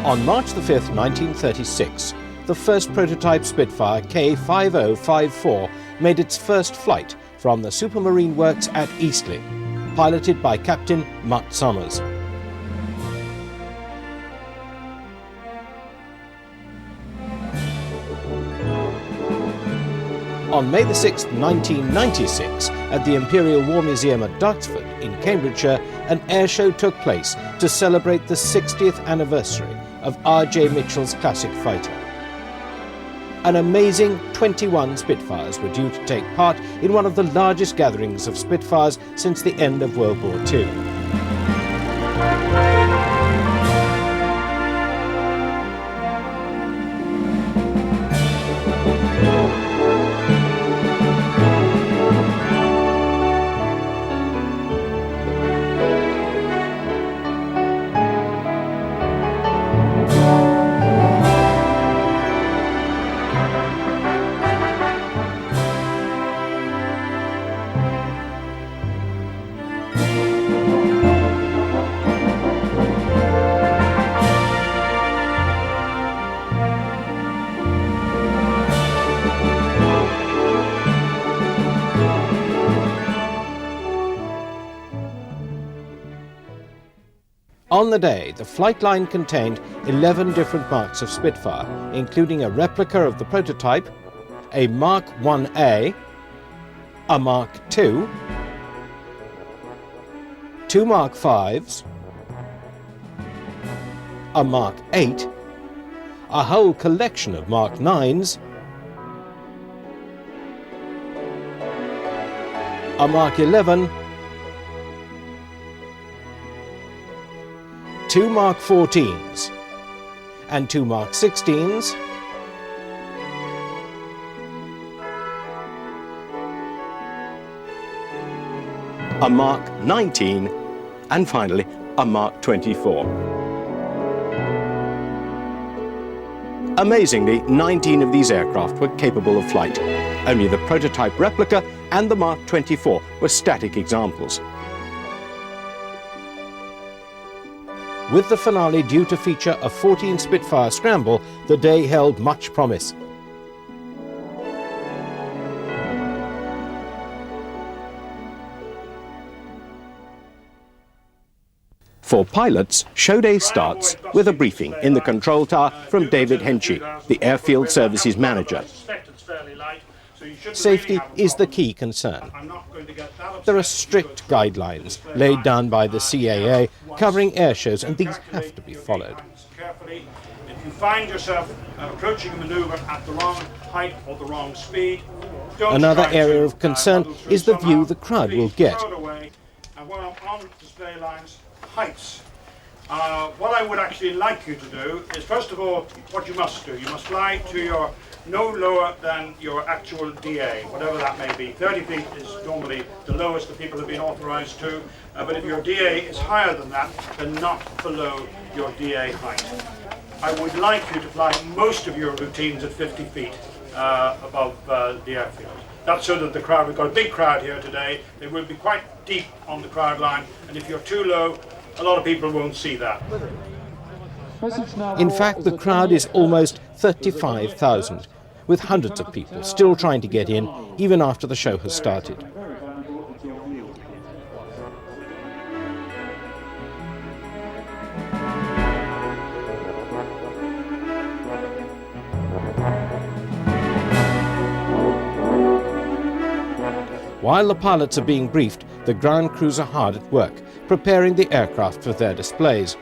On March the 5th, 1936, the first prototype Spitfire K5054 made its first flight from the Supermarine Works at Eastleigh, piloted by Captain Mutt Summers. On May the 6th, 1996, at the Imperial War Museum at Duxford in Cambridgeshire, an airshow took place to celebrate the 60th anniversary of R.J. Mitchell's classic fighter. An amazing 21 Spitfires were due to take part in one of the largest gatherings of Spitfires since the end of World War II. On the day, the flight line contained 11 different marks of Spitfire, including a replica of the prototype, a Mark 1A, a Mark II, 2 Mark 5s, a Mark 8, a whole collection of Mark 9s, a Mark 11, 2 Mark 14s and 2 Mark 16s, a Mark 19 and finally a Mark 24. Amazingly, 19 of these aircraft were capable of flight. Only the prototype replica and the Mark 24 were static examples. With the finale due to feature a 14 Spitfire scramble, the day held much promise. For pilots, show day starts with a briefing in the control tower from David Henchy, the Airfield Services Manager. Safety is the key concern. There are strict guidelines laid down by the CAA covering air shows, and these have to be followed. If you find yourself approaching a manoeuvre at the wrong height or the wrong speed, another area of concern is the view the crowd will get. And when I'm on display lines, heights. What I would actually like you to do is, first of all, what you must do. You must fly to your no lower than your actual DA, whatever that may be. 30 feet is normally the lowest that people have been authorized to, but if your DA is higher than that, then not below your DA height. I would like you to fly most of your routines at 50 feet above the airfield. That's so that the crowd, we've got a big crowd here today, they will be quite deep on the crowd line, and if you're too low, a lot of people won't see that. In fact, the crowd is almost 35,000, with hundreds of people still trying to get in, even after the show has started. While the pilots are being briefed, the ground crews are hard at work, preparing the aircraft for their displays.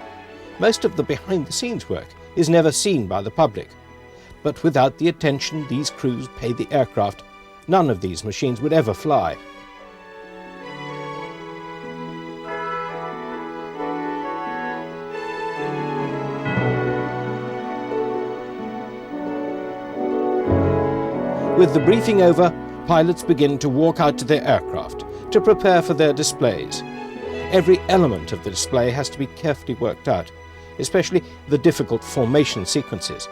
Most of the behind-the-scenes work is never seen by the public. But without the attention these crews pay the aircraft, none of these machines would ever fly. With the briefing over, pilots begin to walk out to their aircraft to prepare for their displays. Every element of the display has to be carefully worked out, especially the difficult formation sequences.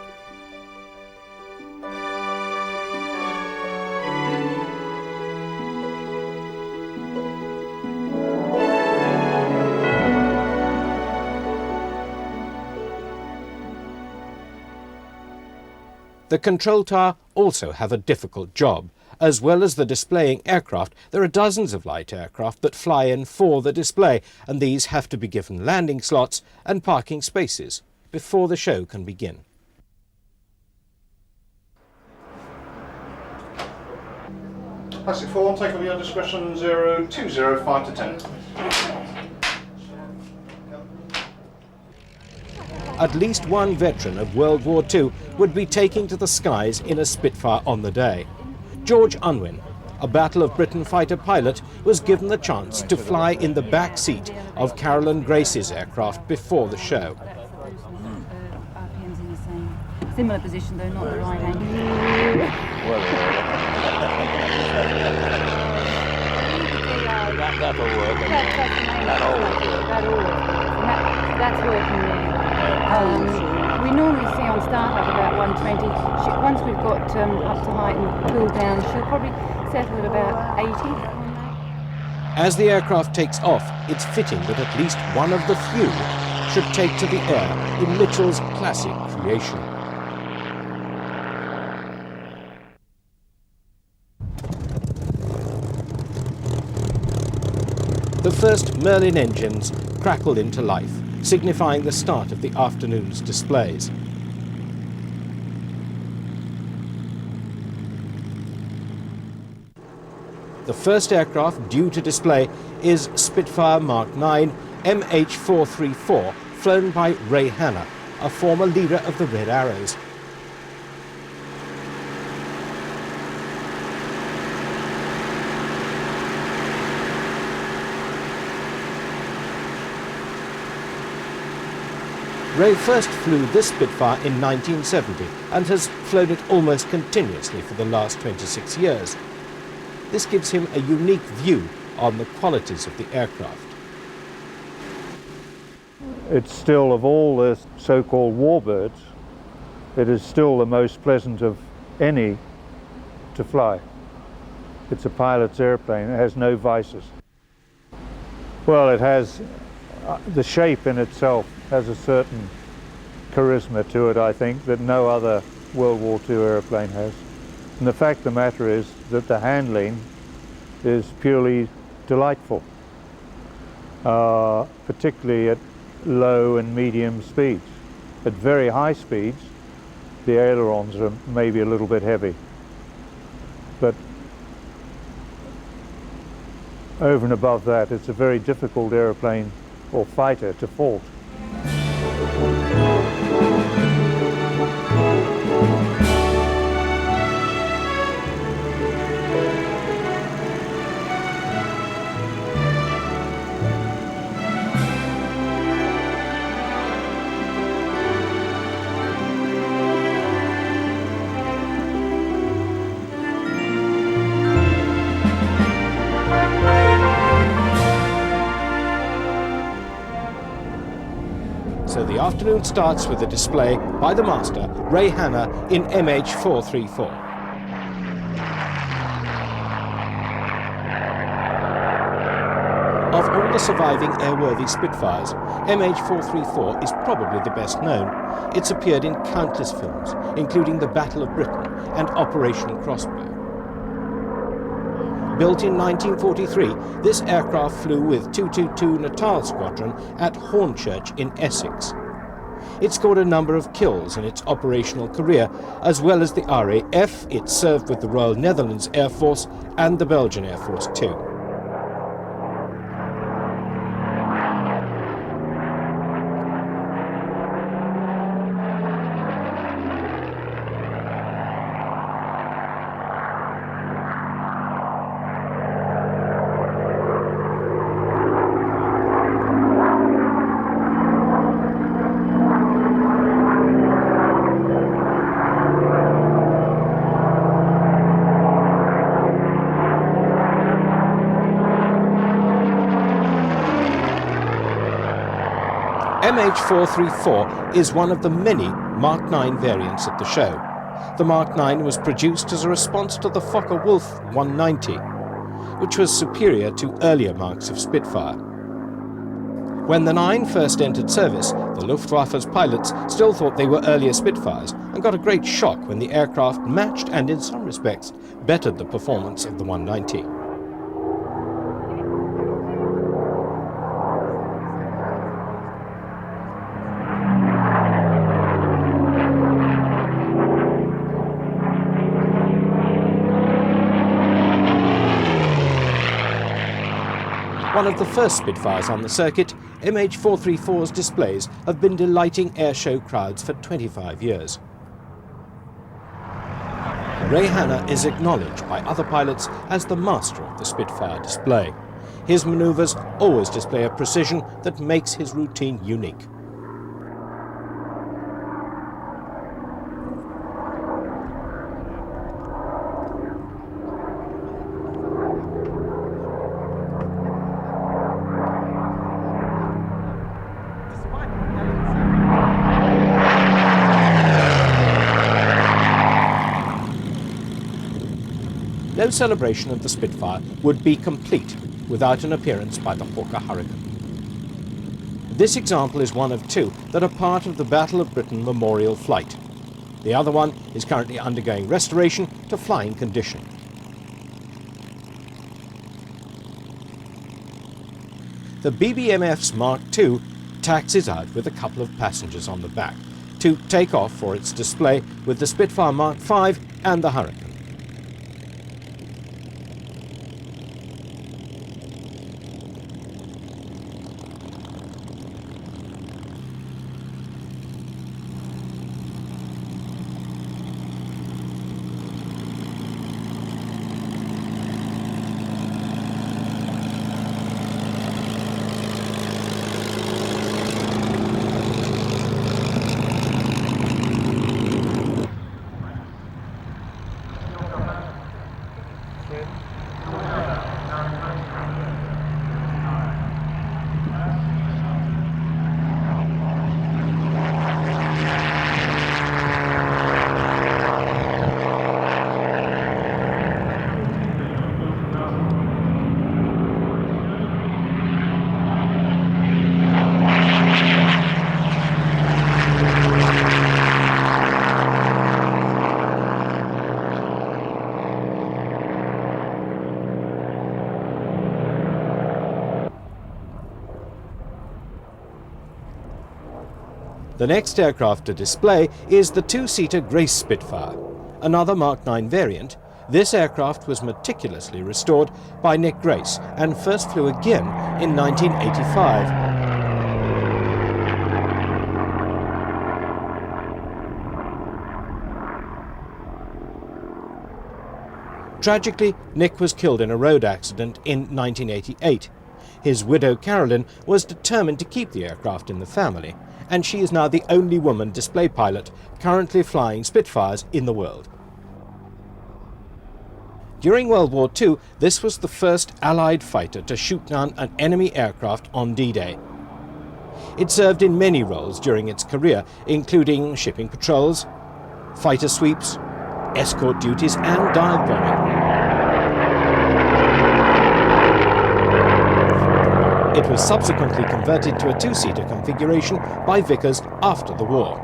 The control tower also have a difficult job. As well as the displaying aircraft, there are dozens of light aircraft that fly in for the display, and these have to be given landing slots and parking spaces before the show can begin. Plastic 4, take over your discretion 0205 to 10. At least one veteran of World War II would be taking to the skies in a Spitfire on the day. George Unwin, a Battle of Britain fighter pilot, was given the chance to fly in the back seat of Carolyn Grace's aircraft before the show. RPM's in the same similar position, though not the right angle. That'll work. That'll work. That's working there. We normally see on startup about 120. Once we've got up to height and cooled down, she'll probably settle at about 80. As the aircraft takes off, it's fitting that at least one of the few should take to the air in Mitchell's classic creation. The first Merlin engines crackled into life, signifying the start of the afternoon's displays. The first aircraft due to display is Spitfire Mark IX MH434, flown by Ray Hanna, a former leader of the Red Arrows. Ray first flew this Spitfire in 1970 and has flown it almost continuously for the last 26 years. This gives him a unique view on the qualities of the aircraft. It's still, of all the so-called warbirds, it is still the most pleasant of any to fly. It's a pilot's airplane. It has no vices. Well, it has, the shape in itself has a certain charisma to it, I think, that no other World War II airplane has. And the fact of the matter is that the handling is purely delightful, particularly at low and medium speeds. At very high speeds, the ailerons are maybe a little bit heavy. But over and above that, it's a very difficult airplane or fighter to fault. So the afternoon starts with a display by the master, Ray Hanna, in MH434. Of all the surviving airworthy Spitfires, MH434 is probably the best known. It's appeared in countless films, including The Battle of Britain and Operation Crossbow. Built in 1943, this aircraft flew with 222 Natal Squadron at Hornchurch in Essex. It scored a number of kills in its operational career, as well as the RAF. It served with the Royal Netherlands Air Force and the Belgian Air Force too. MH434 is one of the many Mark IX variants at the show. The Mark IX was produced as a response to the Focke-Wulf 190, which was superior to earlier marks of Spitfire. When the 9 first entered service, the Luftwaffe's pilots still thought they were earlier Spitfires and got a great shock when the aircraft matched and, in some respects, bettered the performance of the 190. One of the first Spitfires on the circuit, MH434's displays have been delighting airshow crowds for 25 years. Ray Hanna is acknowledged by other pilots as the master of the Spitfire display. His manoeuvres always display a precision that makes his routine unique. No celebration of the Spitfire would be complete without an appearance by the Hawker Hurricane. This example is one of 2 that are part of the Battle of Britain memorial flight. The other one is currently undergoing restoration to flying condition. The BBMF's Mark II taxis out with a couple of passengers on the back to take off for its display with the Spitfire Mark V and the Hurricane. The next aircraft to display is the 2-seater Grace Spitfire, another Mark IX variant. This aircraft was meticulously restored by Nick Grace and first flew again in 1985. Tragically, Nick was killed in a road accident in 1988. His widow Carolyn was determined to keep the aircraft in the family, and she is now the only woman display pilot currently flying Spitfires in the world. During World War II, this was the first Allied fighter to shoot down an enemy aircraft on D-Day. It served in many roles during its career, including shipping patrols, fighter sweeps, escort duties and dive bombing. It was subsequently converted to a 2-seater configuration by Vickers after the war.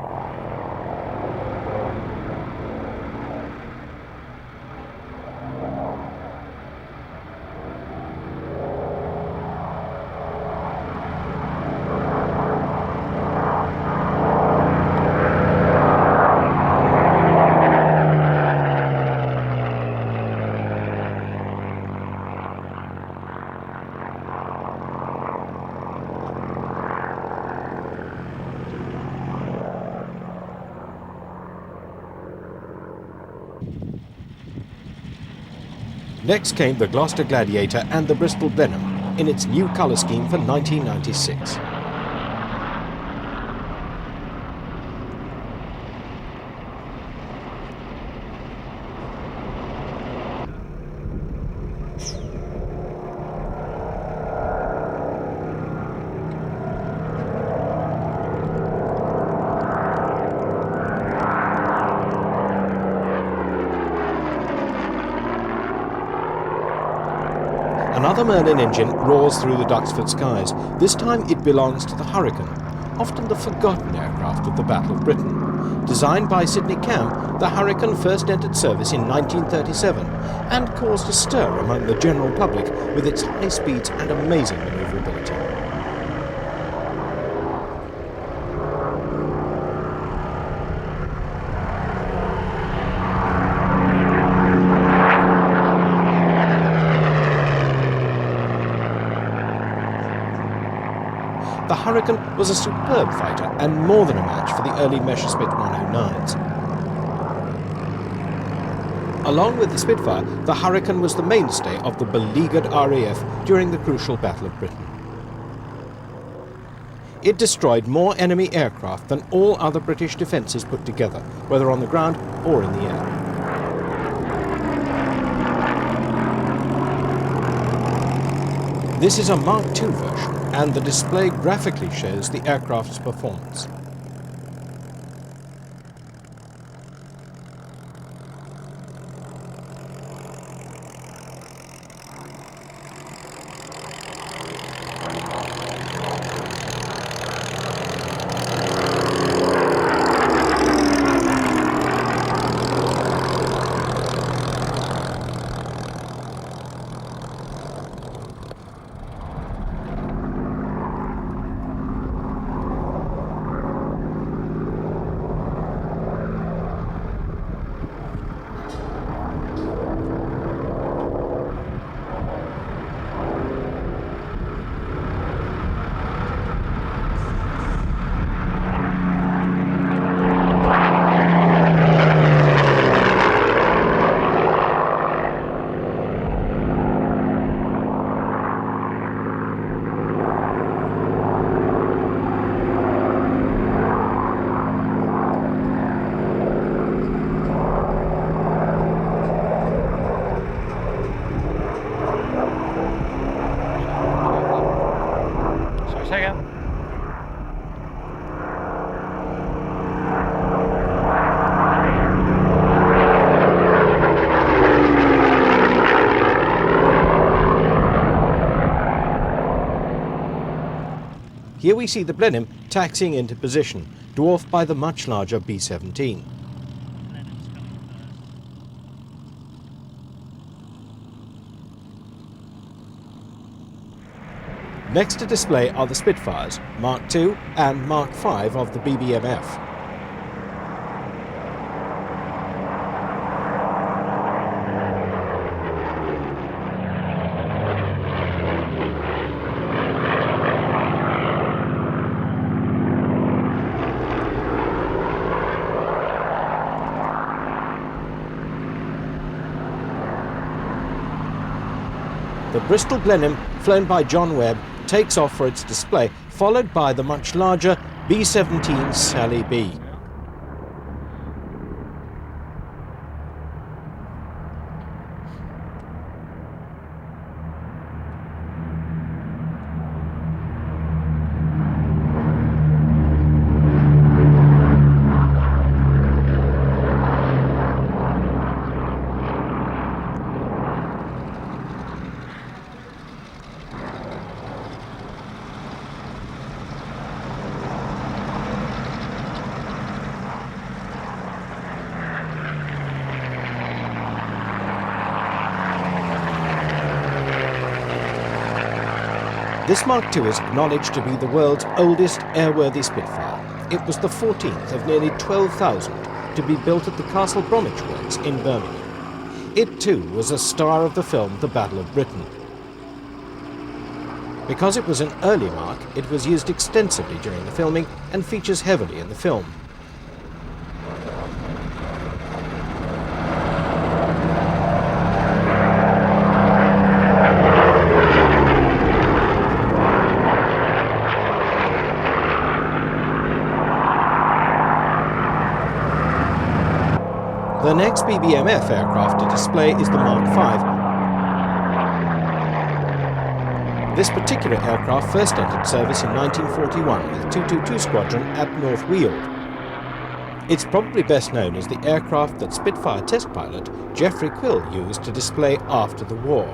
Next came the Gloucester Gladiator and the Bristol Blenheim in its new colour scheme for 1996. Another Merlin engine roars through the Duxford skies. This time it belongs to the Hurricane, often the forgotten aircraft of the Battle of Britain. Designed by Sidney Cam, the Hurricane first entered service in 1937 and caused a stir among the general public with its high speeds and amazing manoeuvrability. The Hurricane was a superb fighter and more than a match for the early Messerschmitt 109s. Along with the Spitfire, the Hurricane was the mainstay of the beleaguered RAF during the crucial Battle of Britain. It destroyed more enemy aircraft than all other British defences put together, whether on the ground or in the air. This is a Mark II version, and the display graphically shows the aircraft's performance. Here we see the Blenheim taxiing into position, dwarfed by the much larger B-17. Next to display are the Spitfires, Mark II and Mark V of the BBMF. The Bristol Blenheim, flown by John Webb, takes off for its display, followed by the much larger B-17 Sally B. This Mark II is acknowledged to be the world's oldest airworthy Spitfire. It was the 14th of nearly 12,000 to be built at the Castle Bromwich Works in Birmingham. It too was a star of the film The Battle of Britain. Because it was an early Mark, it was used extensively during the filming and features heavily in the film. The next BBMF aircraft to display is the Mark V. This particular aircraft first entered service in 1941 with 222 Squadron at North Weald. It's probably best known as the aircraft that Spitfire test pilot Geoffrey Quill used to display after the war.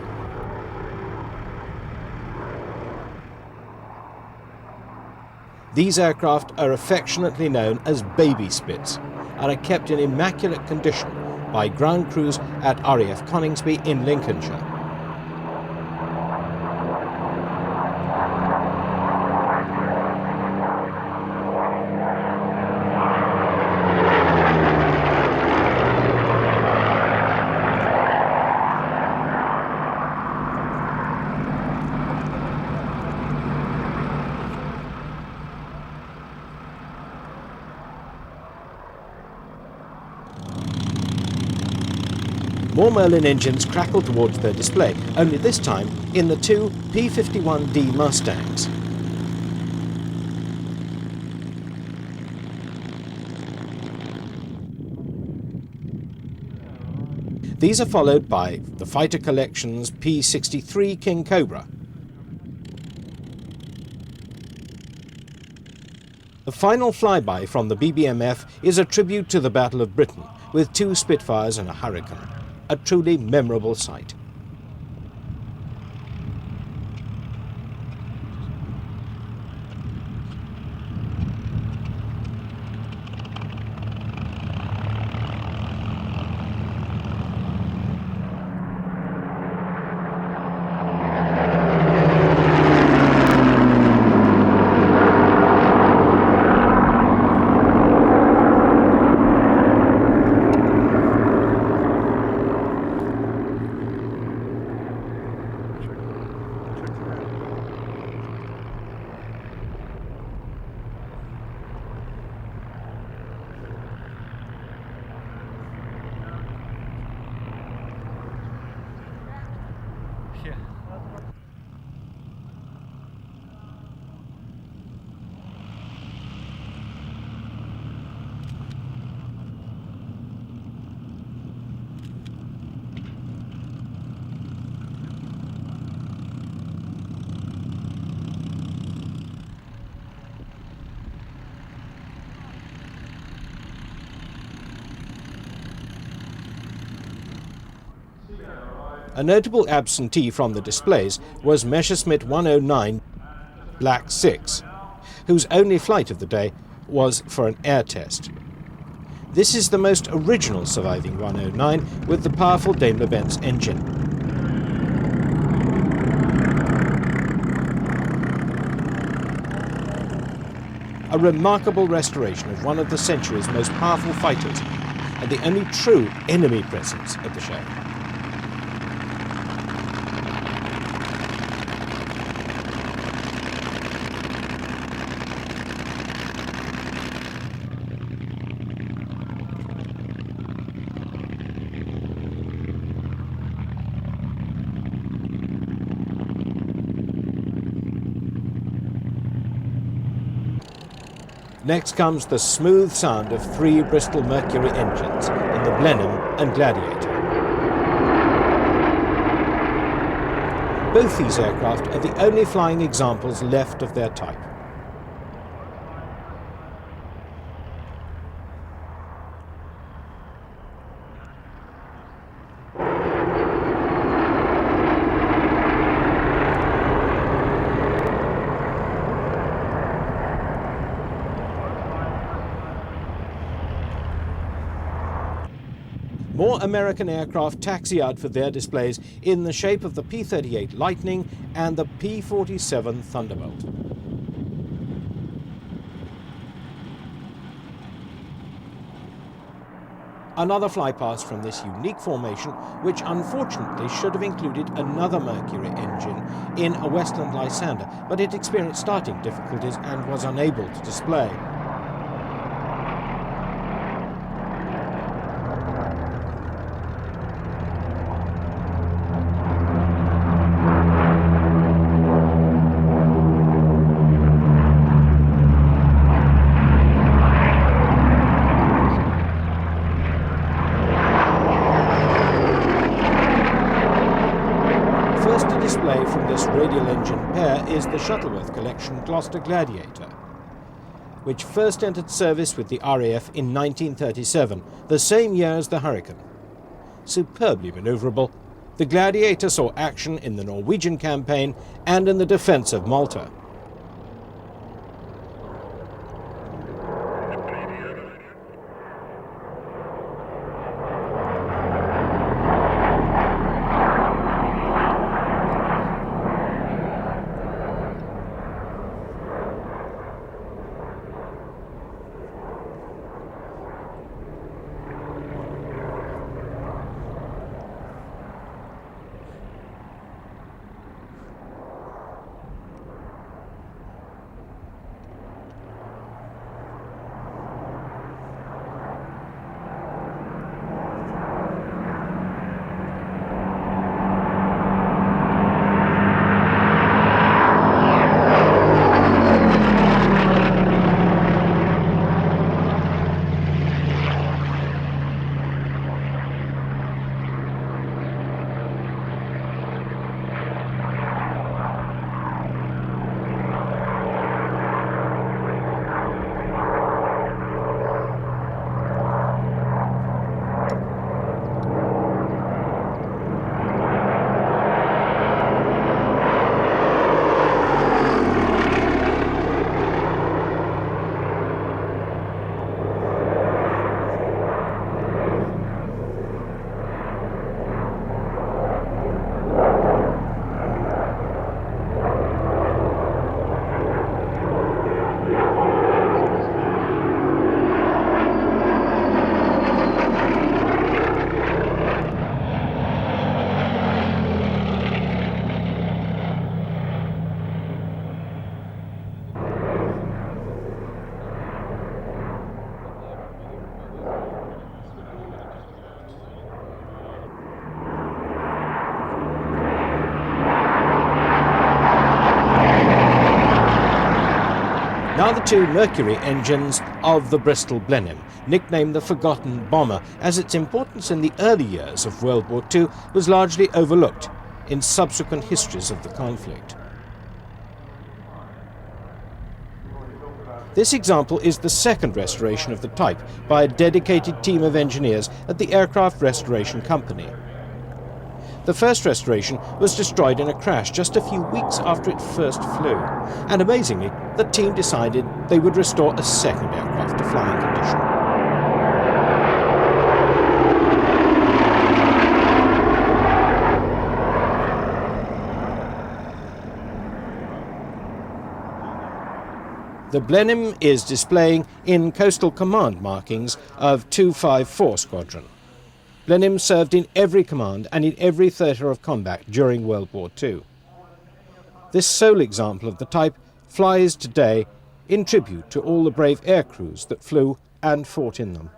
These aircraft are affectionately known as baby Spits and are kept in immaculate condition by ground crews at RAF Coningsby in Lincolnshire. More Merlin engines crackled towards their display, only this time in the two P-51D Mustangs. These are followed by the Fighter Collection's P-63 King Cobra. The final flyby from the BBMF is a tribute to the Battle of Britain, with two Spitfires and a Hurricane. A truly memorable sight. A notable absentee from the displays was Messerschmitt 109 Black 6, whose only flight of the day was for an air test. This is the most original surviving 109 with the powerful Daimler-Benz engine. A remarkable restoration of one of the century's most powerful fighters and the only true enemy presence at the show. Next comes the smooth sound of three Bristol Mercury engines in the Blenheim and Gladiator. Both these aircraft are the only flying examples left of their type. More American aircraft taxi out for their displays in the shape of the P-38 Lightning and the P-47 Thunderbolt. Another flypast from this unique formation, which unfortunately should have included another Mercury engine in a Westland Lysander, but it experienced starting difficulties and was unable to display. From this radial engine pair is the Shuttleworth Collection Gloucester Gladiator, which first entered service with the RAF in 1937, the same year as the Hurricane. Superbly manoeuvrable, the Gladiator saw action in the Norwegian campaign and in the defence of Malta. Now the two Mercury engines of the Bristol Blenheim, nicknamed the Forgotten Bomber, as its importance in the early years of World War II was largely overlooked in subsequent histories of the conflict. This example is the second restoration of the type by a dedicated team of engineers at the Aircraft Restoration Company. The first restoration was destroyed in a crash just a few weeks after it first flew, and amazingly, the team decided they would restore a second aircraft to flying condition. The Blenheim is displaying in Coastal Command markings of 254 Squadron. Blenheim served in every command and in every theatre of combat during World War II. This sole example of the type flies today in tribute to all the brave air crews that flew and fought in them.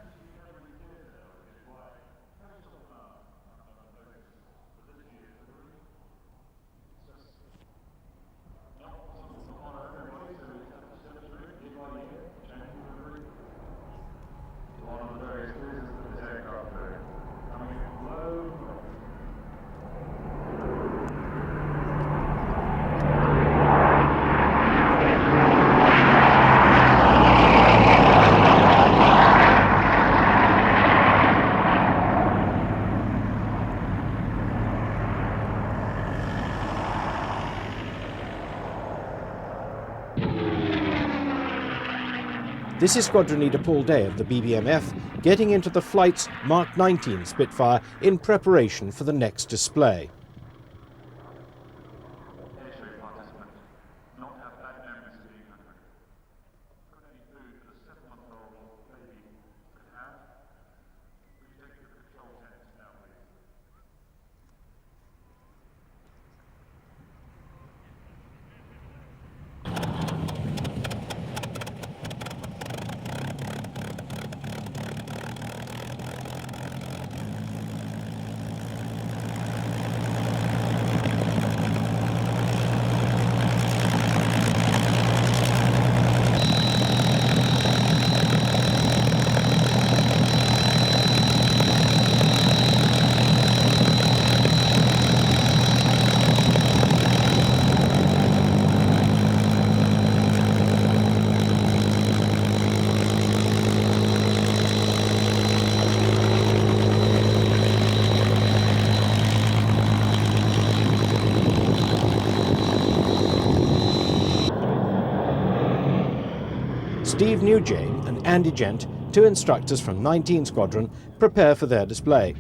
This is Squadron Leader Paul Day of the BBMF getting into the flight's Mark 19 Spitfire in preparation for the next display. Steve Newjane and Andy Gent, two instructors from 19 Squadron, prepare for their display.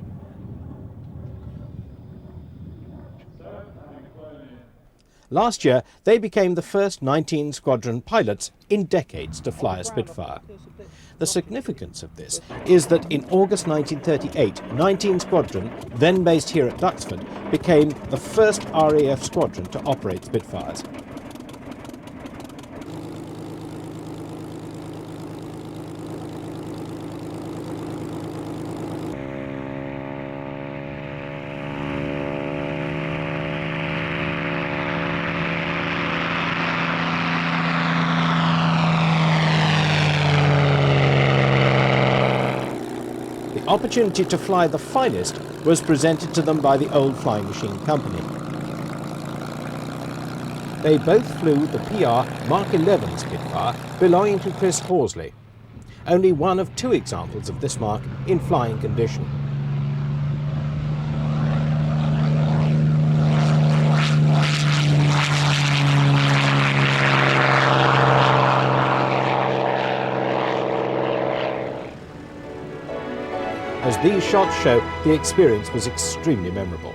Last year, they became the first 19 Squadron pilots in decades to fly a Spitfire. The significance of this is that in August 1938, 19 Squadron, then based here at Duxford, became the first RAF squadron to operate Spitfires. The opportunity to fly the finest was presented to them by the Old Flying Machine Company. They both flew the PR Mark 11 Spitfire belonging to Chris Horsley, only one of two examples of this mark in flying condition. As these shots show, the experience was extremely memorable.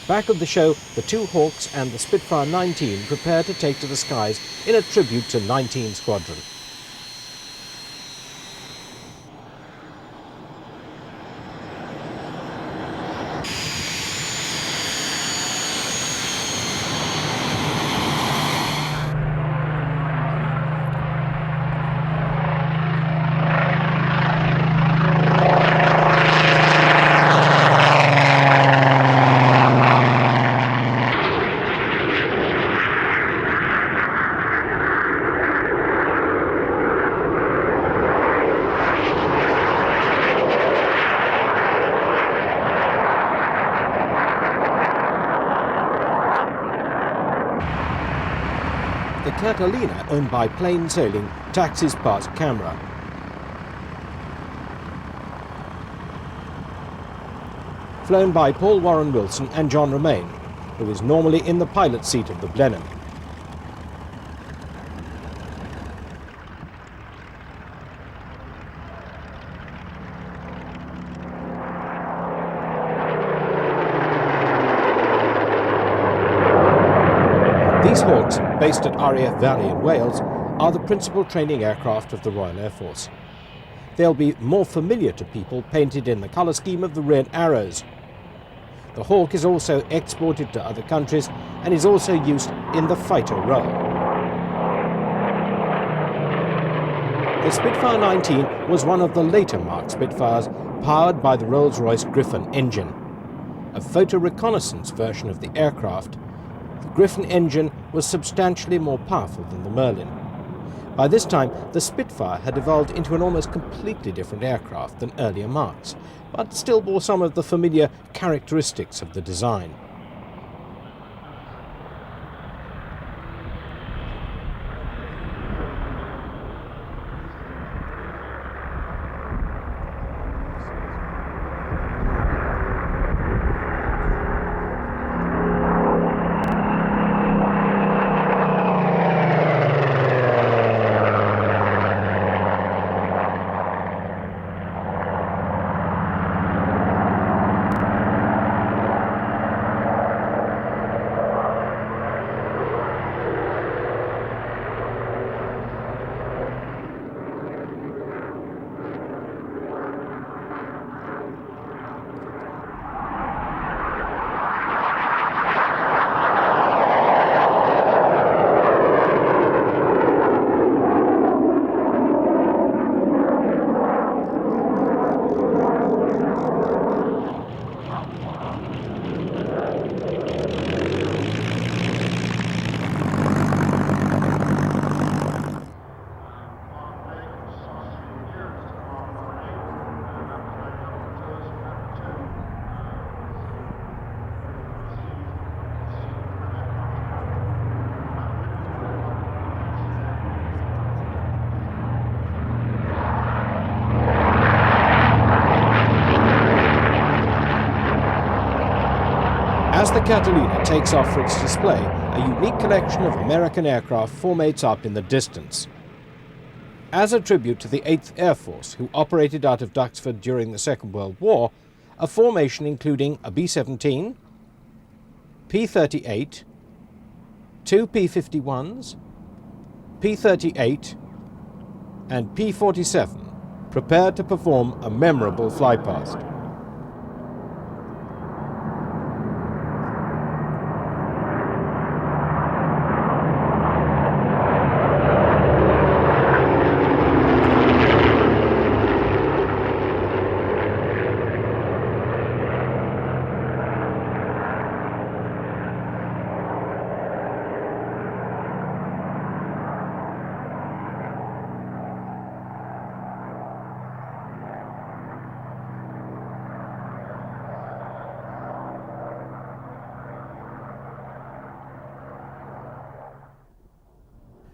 Back of the show, the two Hawks and the Spitfire 19 prepare to take to the skies in a tribute to 19 Squadron. The Catalina, owned by Plain Sailing, taxis past camera. Flown by Paul Warren Wilson and John Romaine, who is normally in the pilot's seat of the Blenheim. These Hawks, based at RAF Valley in Wales, are the principal training aircraft of the Royal Air Force. They'll be more familiar to people painted in the colour scheme of the red arrows. The Hawk is also exported to other countries and is also used in the fighter role. The Spitfire 19 was one of the later Mark Spitfires, powered by the Rolls-Royce Griffon engine. A photo reconnaissance version of the aircraft, the Griffon engine was substantially more powerful than the Merlin. By this time, the Spitfire had evolved into an almost completely different aircraft than earlier Marks, but still bore some of the familiar characteristics of the design. As the Catalina takes off for its display, a unique collection of American aircraft formates up in the distance. As a tribute to the 8th Air Force, who operated out of Duxford during the Second World War, a formation including a B-17, P-38, two P-51s, P-38 and P-47 prepared to perform a memorable flypast.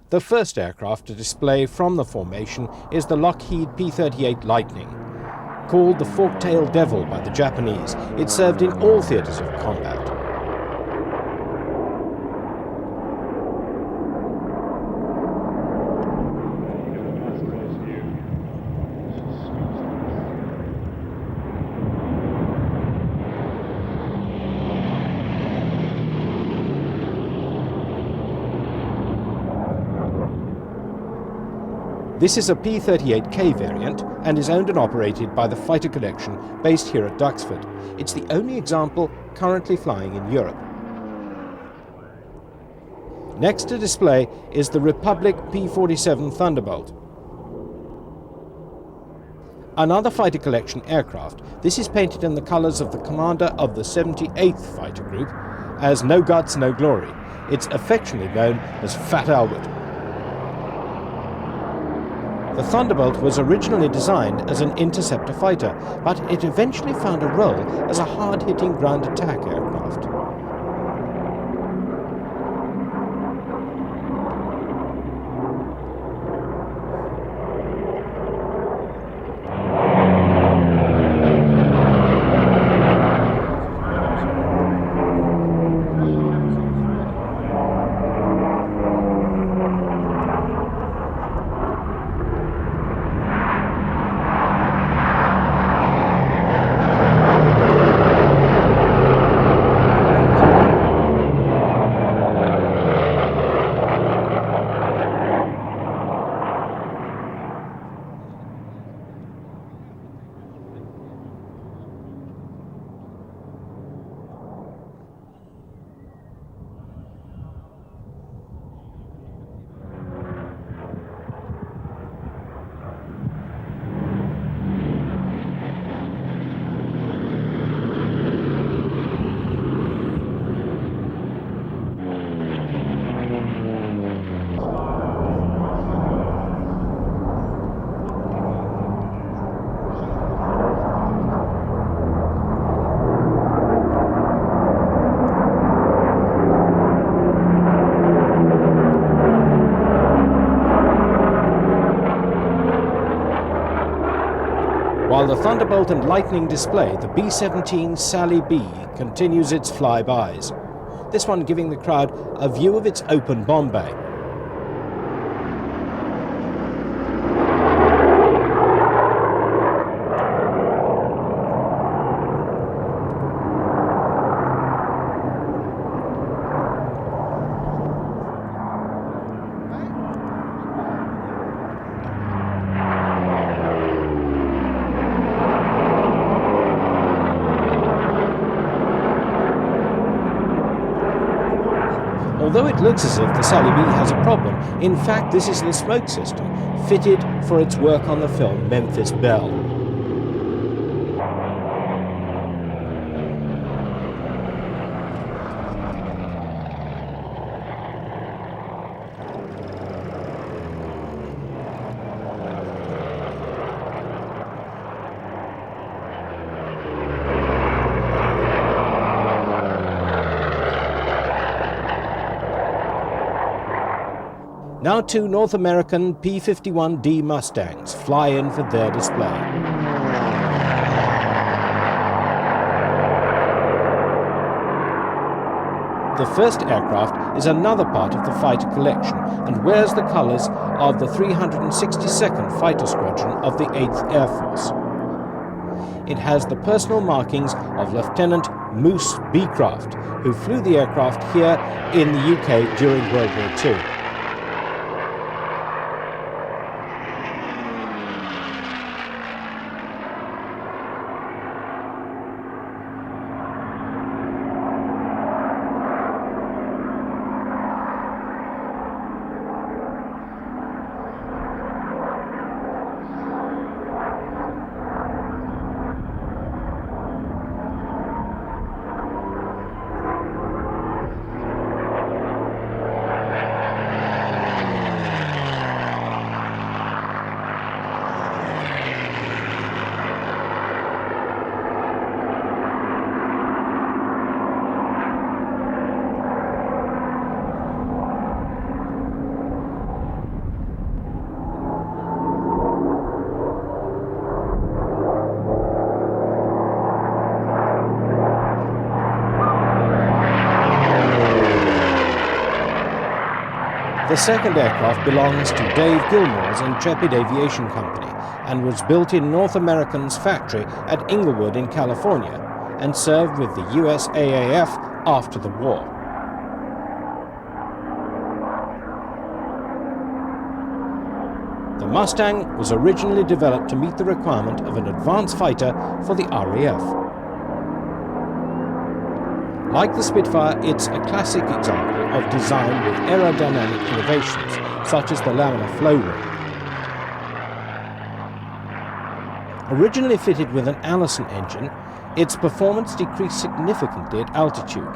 The first aircraft to display from the formation is the Lockheed P-38 Lightning. Called the Fork-tailed Devil by the Japanese, it served in all theatres of combat. This is a P-38K variant and is owned and operated by the Fighter Collection based here at Duxford. It's the only example currently flying in Europe. Next to display is the Republic P-47 Thunderbolt. Another Fighter Collection aircraft, this is painted in the colours of the commander of the 78th Fighter Group as No Guts, No Glory. It's affectionately known as Fat Albert. The Thunderbolt was originally designed as an interceptor fighter, but it eventually found a role as a hard-hitting ground attack aircraft. While the Thunderbolt and Lightning display, the B-17 Sally B continues its flybys. This one giving the crowd a view of its open bomb bay. Although it looks as if the Sally B has a problem, in fact this is the smoke system, fitted for its work on the film Memphis Belle. Now two North American P-51D Mustangs fly in for their display. The first aircraft is another part of the Fighter Collection and wears the colours of the 362nd Fighter Squadron of the 8th Air Force. It has the personal markings of Lieutenant Moose Beecroft, who flew the aircraft here in the UK during World War II. The second aircraft belongs to Dave Gilmore's Intrepid Aviation Company and was built in North American's factory at Inglewood in California and served with the US AAF after the war. The Mustang was originally developed to meet the requirement of an advanced fighter for the RAF. Like the Spitfire, it's a classic example of design with aerodynamic innovations, such as the laminar flow ring. Originally fitted with an Allison engine, its performance decreased significantly at altitude.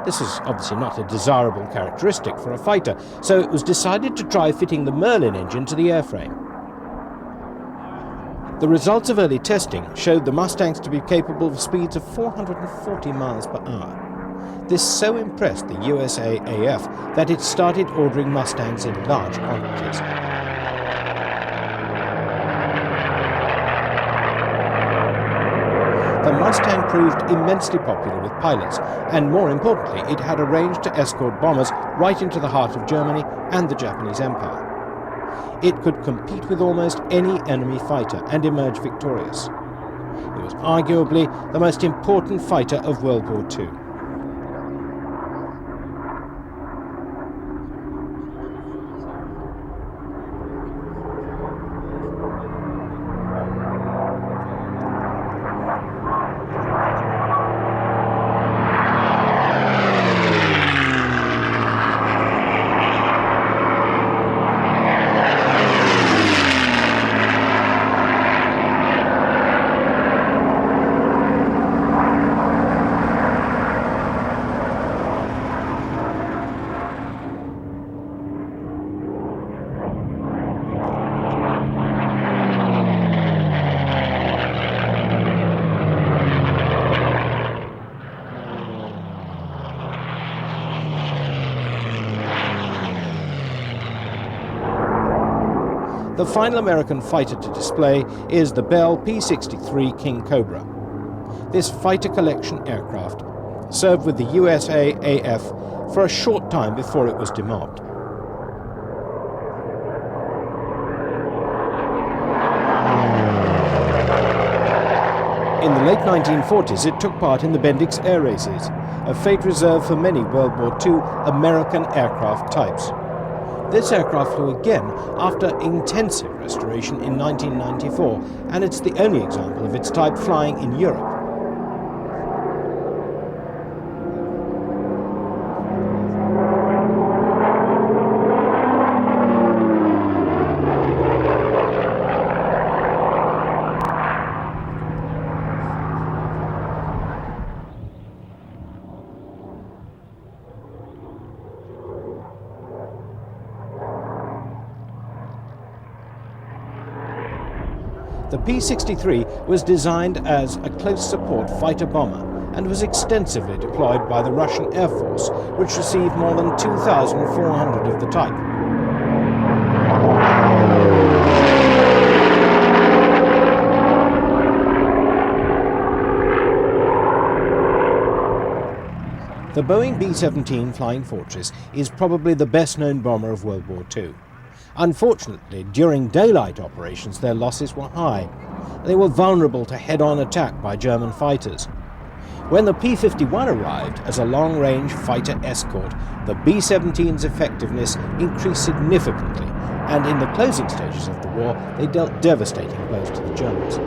This is obviously not a desirable characteristic for a fighter, so it was decided to try fitting the Merlin engine to the airframe. The results of early testing showed the Mustangs to be capable of speeds of 440 miles per hour. This so impressed the USAAF that it started ordering Mustangs in large quantities. The Mustang proved immensely popular with pilots, and more importantly, it had a range to escort bombers right into the heart of Germany and the Japanese Empire. It could compete with almost any enemy fighter and emerge victorious. It was arguably the most important fighter of World War II. The final American fighter to display is the Bell P-63 King Cobra. This fighter collection aircraft served with the USAAF for a short time before it was demobbed. In the late 1940s, it took part in the Bendix Air Races, a fate reserved for many World War II American aircraft types. This aircraft flew again after intensive restoration in 1994, and it's the only example of its type flying in Europe. The P-63 was designed as a close support fighter bomber and was extensively deployed by the Russian Air Force, which received more than 2,400 of the type. The Boeing B-17 Flying Fortress is probably the best-known bomber of World War II. Unfortunately, during daylight operations, their losses were high. They were vulnerable to head-on attack by German fighters. When the P-51 arrived as a long-range fighter escort, the B-17's effectiveness increased significantly, and in the closing stages of the war, they dealt devastating blows to the Germans.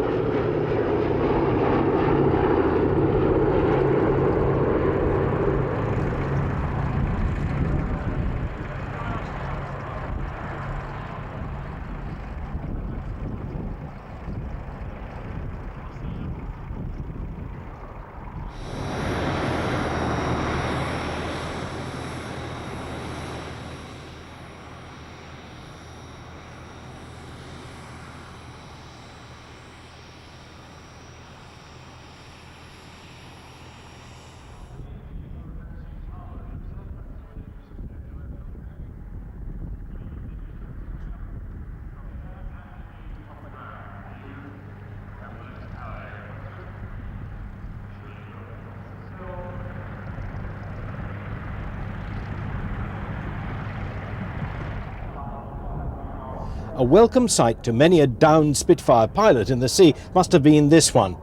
A welcome sight to many a downed Spitfire pilot in the sea must have been this one,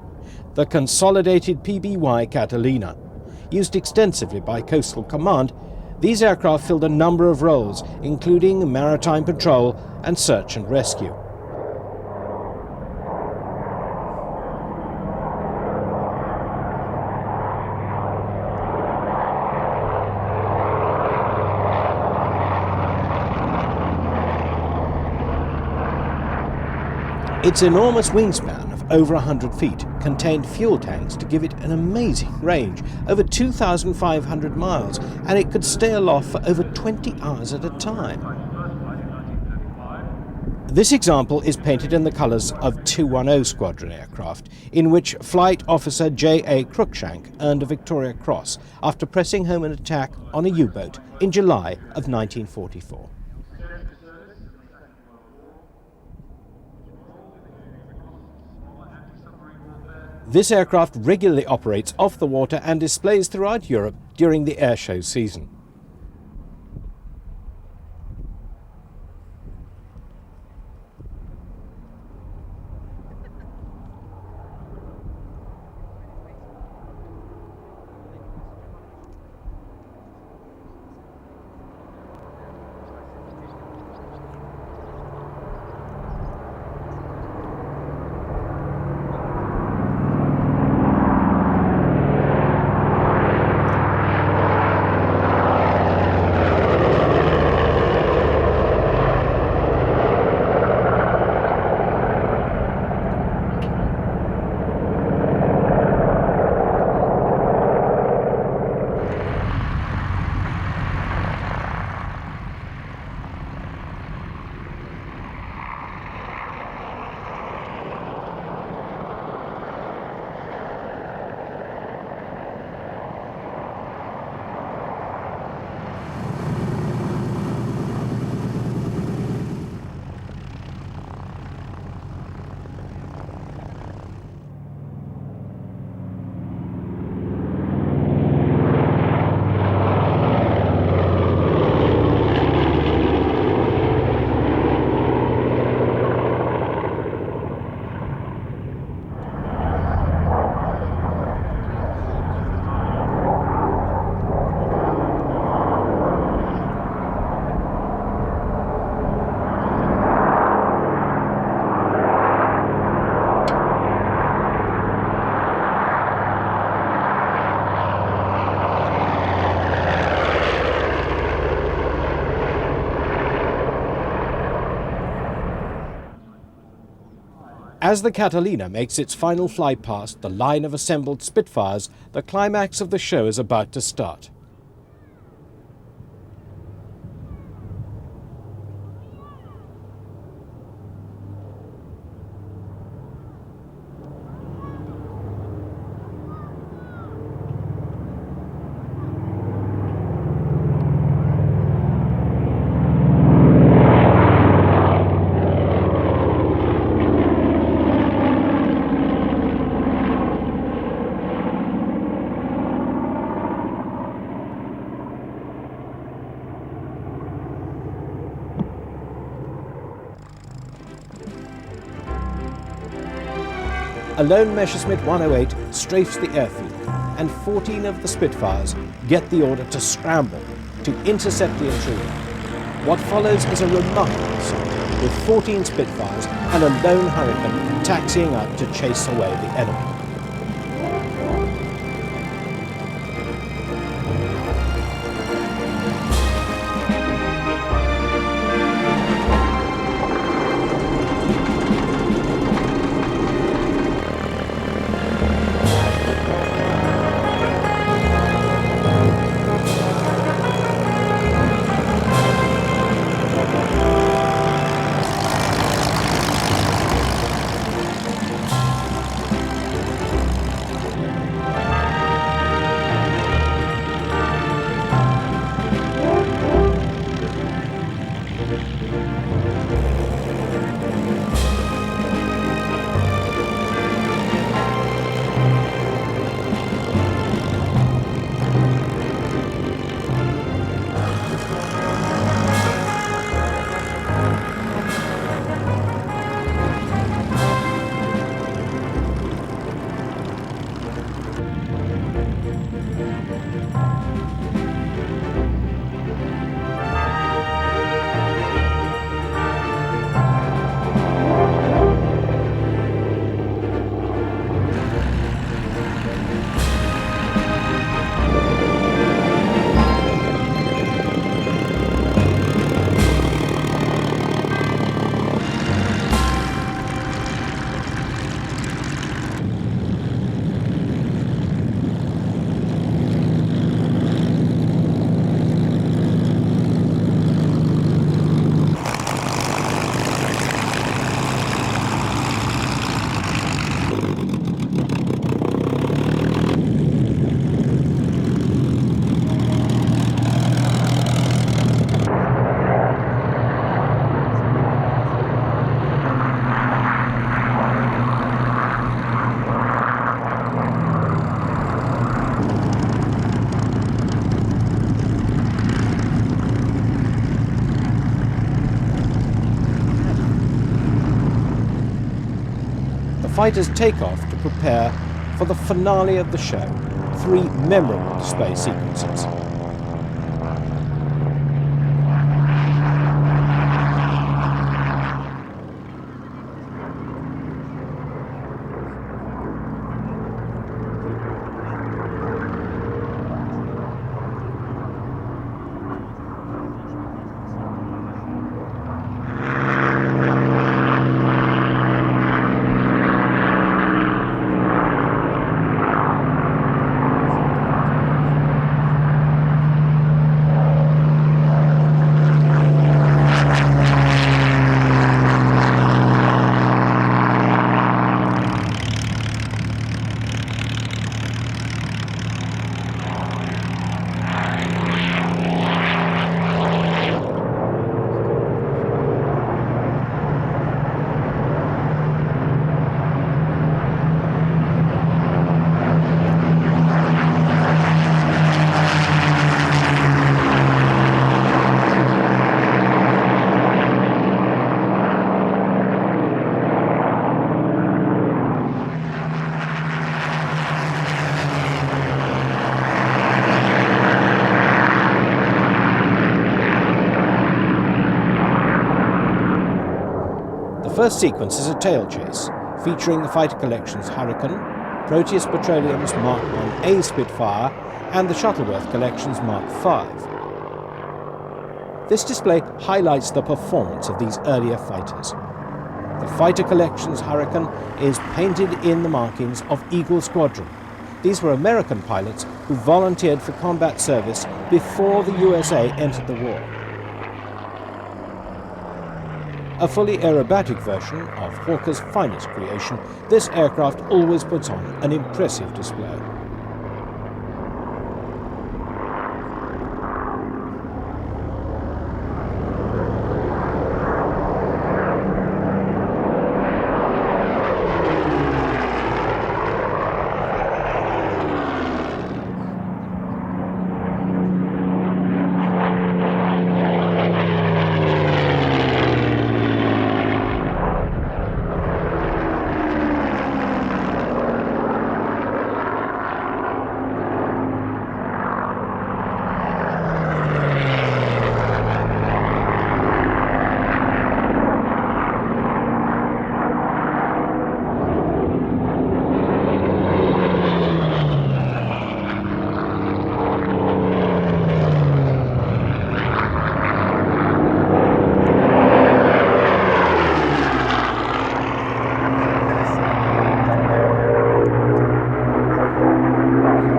the consolidated PBY Catalina. Used extensively by Coastal Command, These aircraft filled a number of roles, including maritime patrol and search and rescue. Its enormous wingspan of over 100 feet contained fuel tanks to give it an amazing range, over 2,500 miles, and it could stay aloft for over 20 hours at a time. This example is painted in the colours of 210 Squadron aircraft, in which Flight Officer J.A. Cruikshank earned a Victoria Cross after pressing home an attack on a U-boat in July of 1944. This aircraft regularly operates off the water and displays throughout Europe during the airshow season. As the Catalina makes its final fly past the line of assembled Spitfires, the climax of the show is about to start. A lone Messerschmitt 108 strafes the airfield, and 14 of the Spitfires get the order to scramble to intercept the intruder. What follows is a remarkable sight, with 14 Spitfires and a lone Hurricane taxiing out to chase away the enemy. fighters take off to prepare for the finale of the show, 3 memorable display sequences. The first sequence is a tail chase, featuring the Fighter Collection's Hurricane, Proteus Petroleum's Mark 1A Spitfire, and the Shuttleworth Collection's Mark V. This display highlights the performance of these earlier fighters. The Fighter Collection's Hurricane is painted in the markings of Eagle Squadron. These were American pilots who volunteered for combat service before the USA entered the war. A fully aerobatic version of Hawker's finest creation, this aircraft always puts on an impressive display.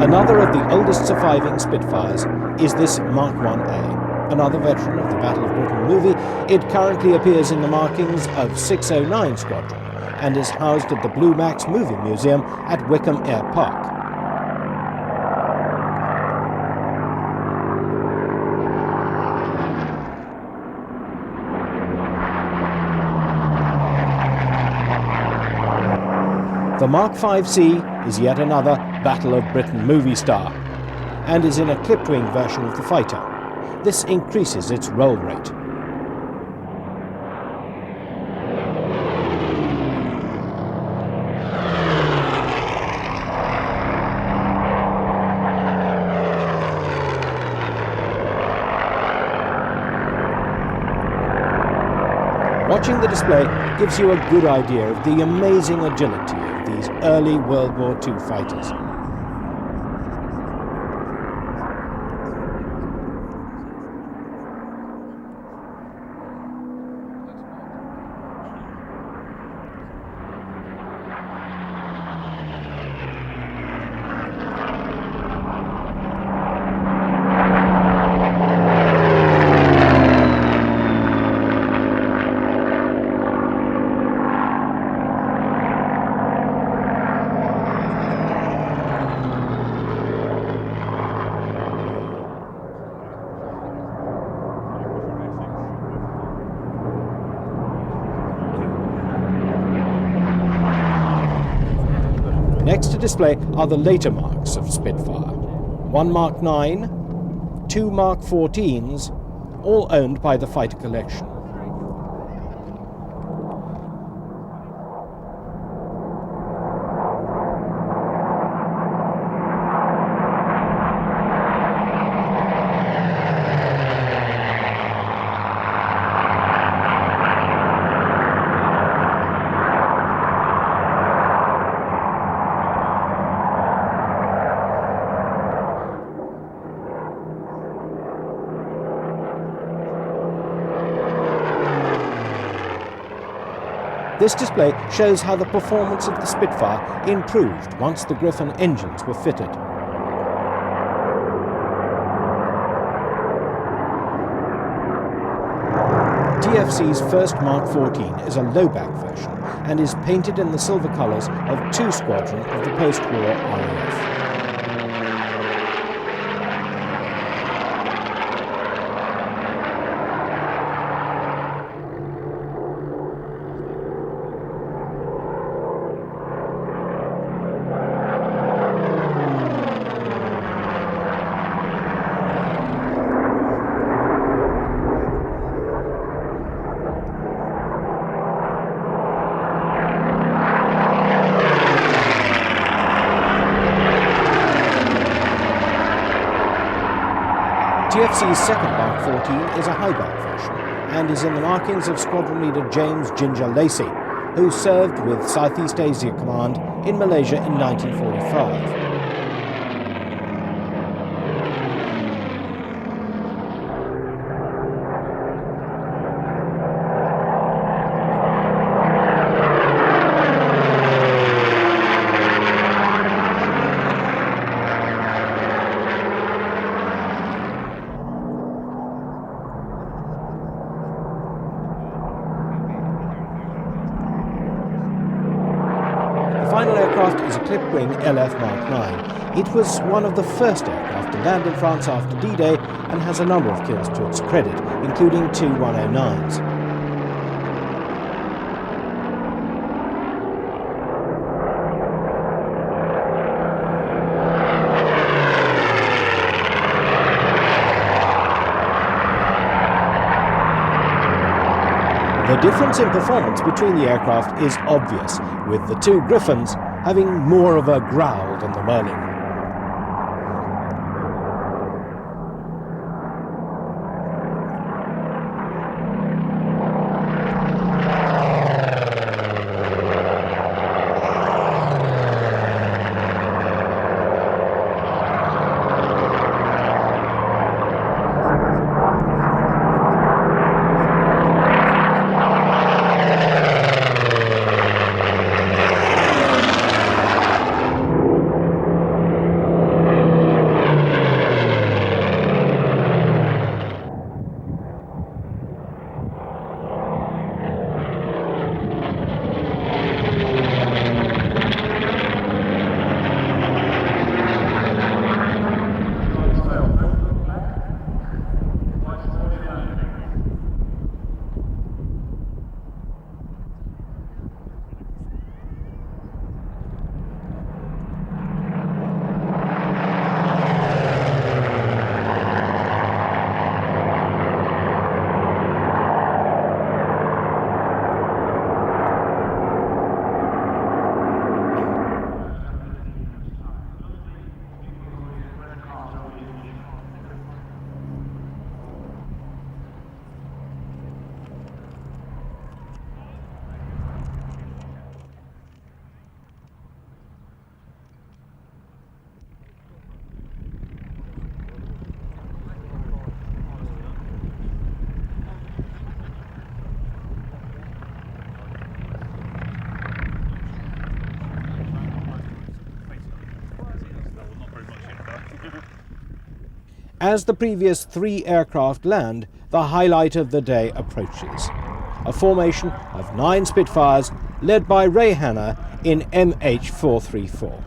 Another of the oldest surviving Spitfires is this Mark 1A, another veteran of the Battle of Britain movie. It currently appears in the markings of 609 Squadron and is housed at the Blue Max Movie Museum at Wickham Air Park. The Mark 5C is yet another Battle of Britain movie star and is in a clipped-wing version of the fighter. This increases its roll rate. Watching the display gives you a good idea of the amazing agility of these early World War II fighters. Next to display are the later marks of Spitfire. 1 Mark 9, 2 Mark 14s, all owned by the Fighter Collection. This display shows how the performance of the Spitfire improved once the Griffon engines were fitted. TFC's first Mark 14 is a low-back version and is painted in the silver colours of 2 Squadron of the post-war RAF. TFC's second Mark 14 is a high-back version and is in the markings of Squadron Leader James Ginger Lacey, who served with Southeast Asia Command in Malaysia in 1945. The final aircraft is a clip-wing LF Mark 9. It was one of the first aircraft to land in France after D-Day and has a number of kills to its credit, including 2 109s. The difference in performance between the aircraft is obvious, with the 2 Griffons having more of a growl than the Merlin. As the previous 3 aircraft land, the highlight of the day approaches. A formation of 9 Spitfires led by Ray Hanna in MH434.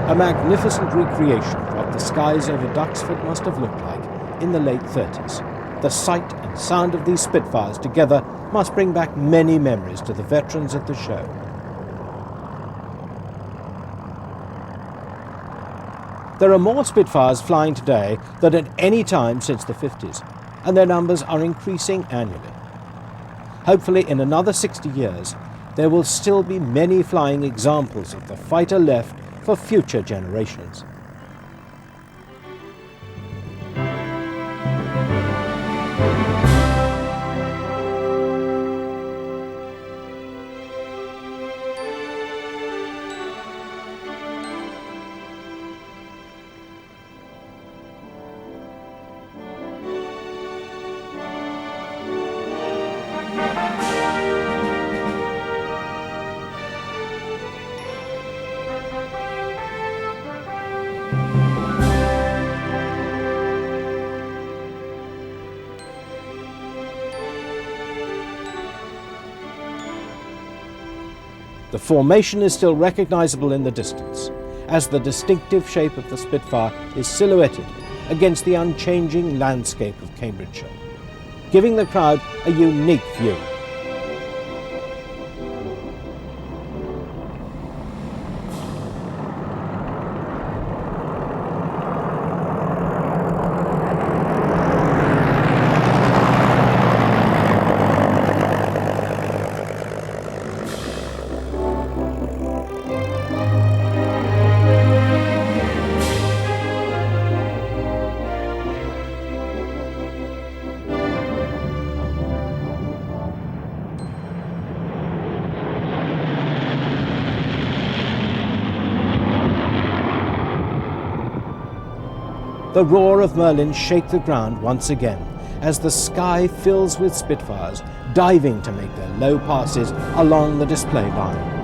A magnificent recreation of what the skies over Duxford must have looked like in the late 30s. The sight and sound of these Spitfires together must bring back many memories to the veterans at the show. There are more Spitfires flying today than at any time since the 50s, and their numbers are increasing annually. Hopefully in another 60 years, there will still be many flying examples of the fighter left for future generations. The formation is still recognisable in the distance, as the distinctive shape of the Spitfire is silhouetted against the unchanging landscape of Cambridgeshire, giving the crowd a unique view. The roar of Merlins shake the ground once again as the sky fills with Spitfires diving to make their low passes along the display line.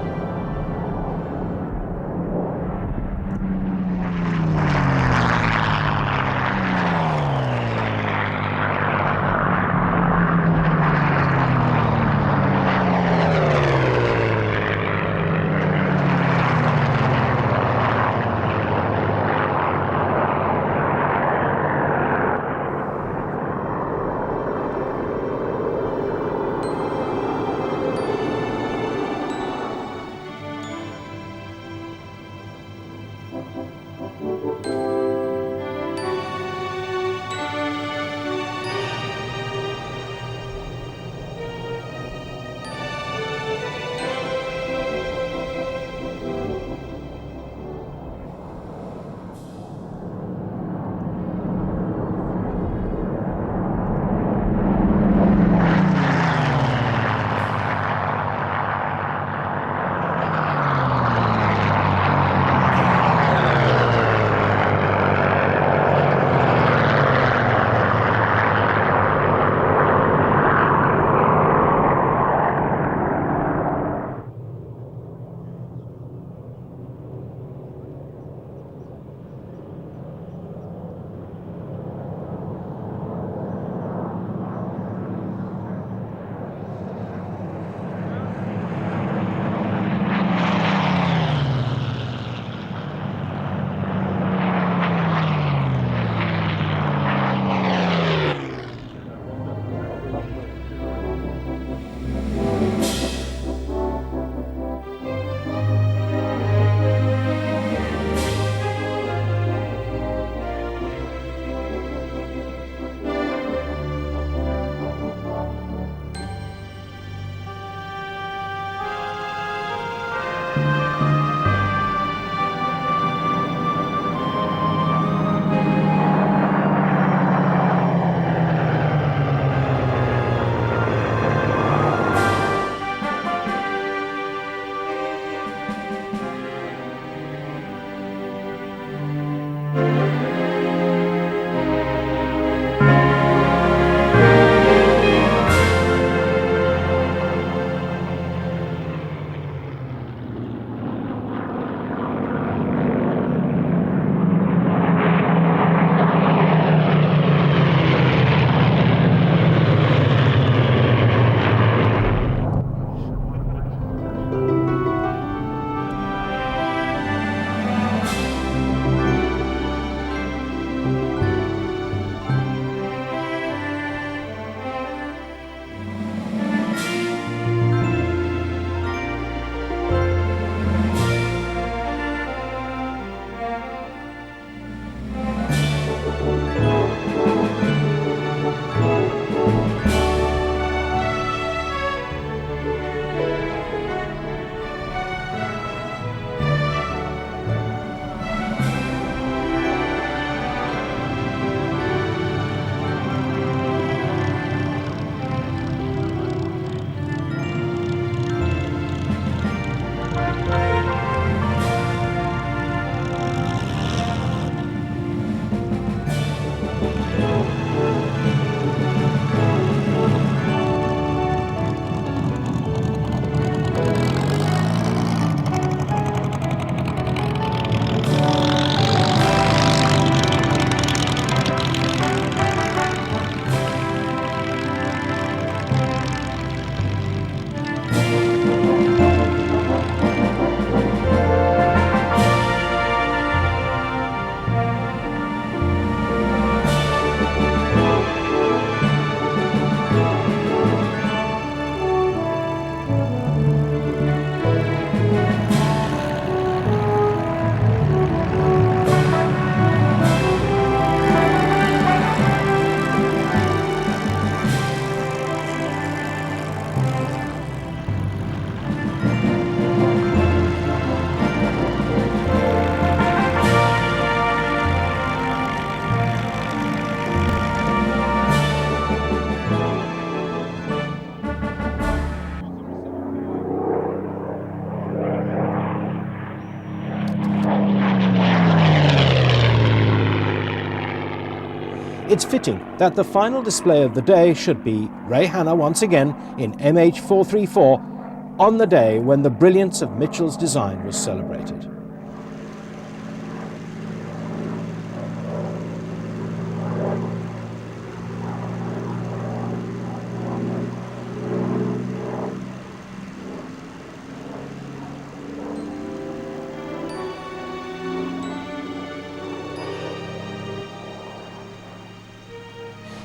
it's fitting that the final display of the day should be Ray Hanna once again in MH434 on the day when the brilliance of Mitchell's design was celebrated.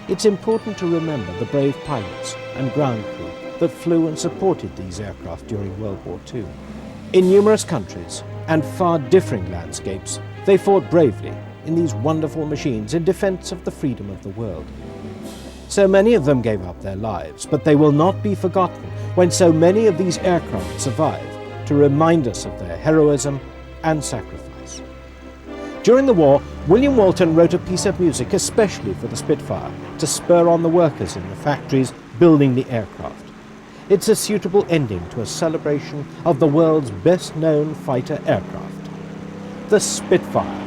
It's important to remember the brave pilots and ground crew that flew and supported these aircraft during World War II. In numerous countries and far differing landscapes, they fought bravely in these wonderful machines in defense of the freedom of the world. So many of them gave up their lives, but they will not be forgotten when so many of these aircraft survive to remind us of their heroism and sacrifice. During the war, William Walton wrote a piece of music especially for the Spitfire to spur on the workers in the factories building the aircraft. It's a suitable ending to a celebration of the world's best-known fighter aircraft, the Spitfire.